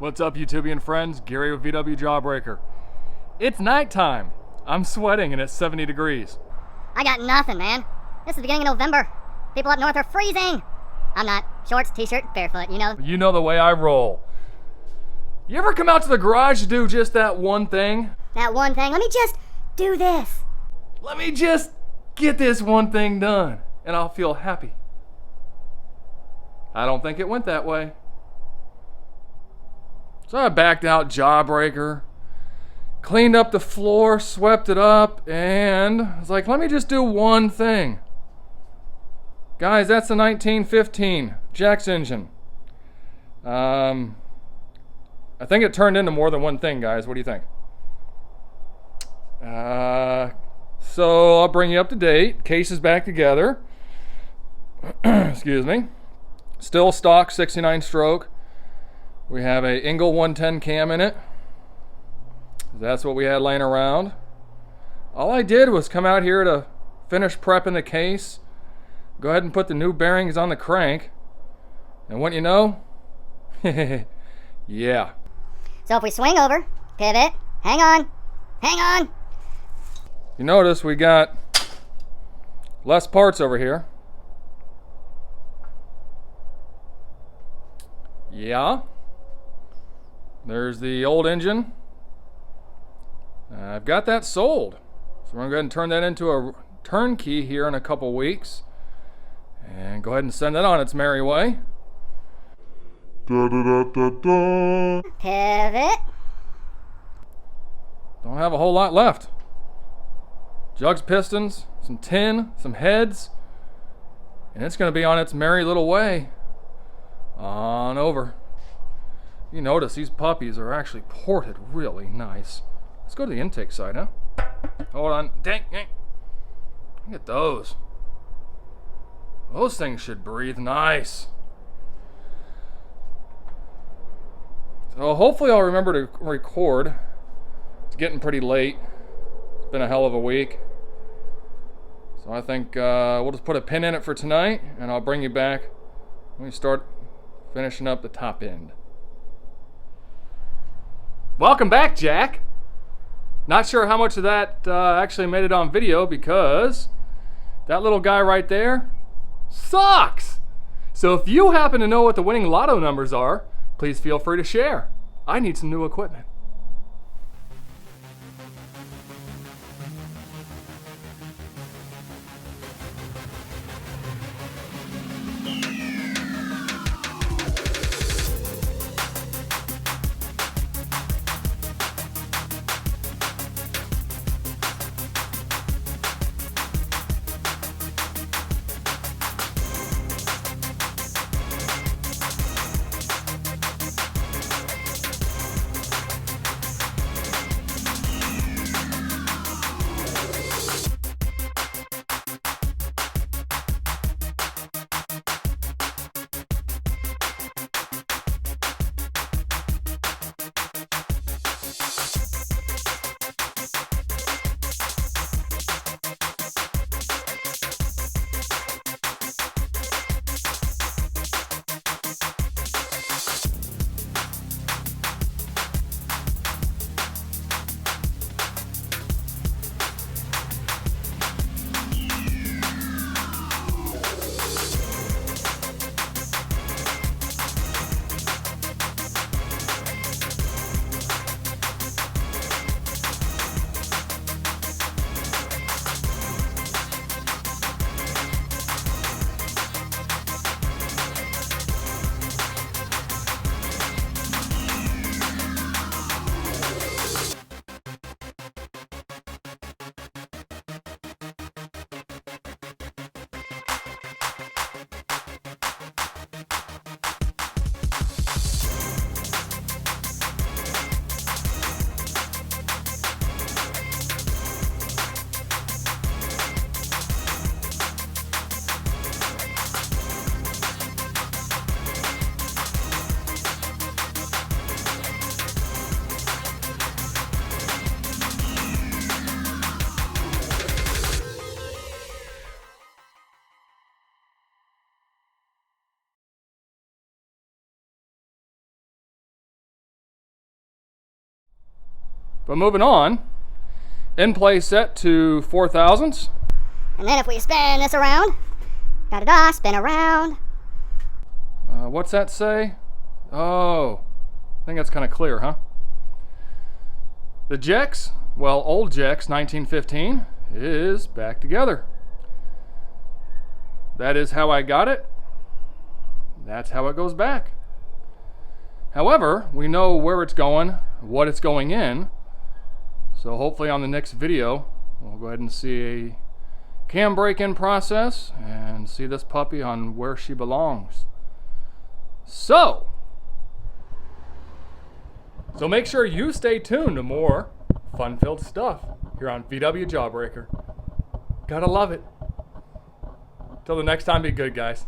What's up, YouTubian friends? Gary with VW Jawbreaker. It's nighttime. I'm sweating and it's 70 degrees. I got nothing, man. This is the beginning of November. People up north are freezing. I'm not. Shorts, t-shirt, barefoot, you know. You know the way I roll. You ever come out to the garage to do just that one thing? That one thing, let me just do this. Let me just get this one thing done and I'll feel happy. I don't think it went that way. So I backed out Jawbreaker, cleaned up the floor, swept it up, and I was like, let me just do one thing. Guys, that's the 1915 GEX engine. I think it turned into more than one thing, guys. What do you think? So I'll bring you up to date. Case is back together. Excuse me. Still stock 69 stroke. We have a Engle W110 cam in it. That's what we had laying around. All I did was come out here to finish prepping the case, go ahead and put the new bearings on the crank, and what you know? Yeah. So if we swing over, pivot, hang on. You notice we got less parts over here. Yeah. There's the old engine. I've got that sold. So we're going to go ahead and turn that into a turnkey here in a couple weeks. And go ahead and send that on its merry way. Pivot. Don't have a whole lot left. Jugs, pistons, some tin, some heads. And it's going to be on its merry little way on over. You notice these puppies are actually ported really nice. Let's go to the intake side, huh? Hold on. Dang. Look at those. Those things should breathe nice. So hopefully I'll remember to record. It's getting pretty late. It's been a hell of a week. So I think we'll just put a pin in it for tonight, and I'll bring you back when we start finishing up the top end. Welcome back, Jack. Not sure how much of that actually made it on video because that little guy right there sucks. So if you happen to know what the winning lotto numbers are, please feel free to share. I need some new equipment. But moving on, in play set to 4,000s. And then if we spin this around, da-da-da, spin around. What's that say? Oh, I think that's kind of clear, huh? The GEX, well, old GEX 1915 is back together. That is how I got it. That's how it goes back. However, we know where it's going, what it's going in. So hopefully on the next video, we'll go ahead and see a cam break-in process and see this puppy on where she belongs. So make sure you stay tuned to more fun-filled stuff here on VW Jawbreaker. Gotta love it. Till the next time, be good, guys.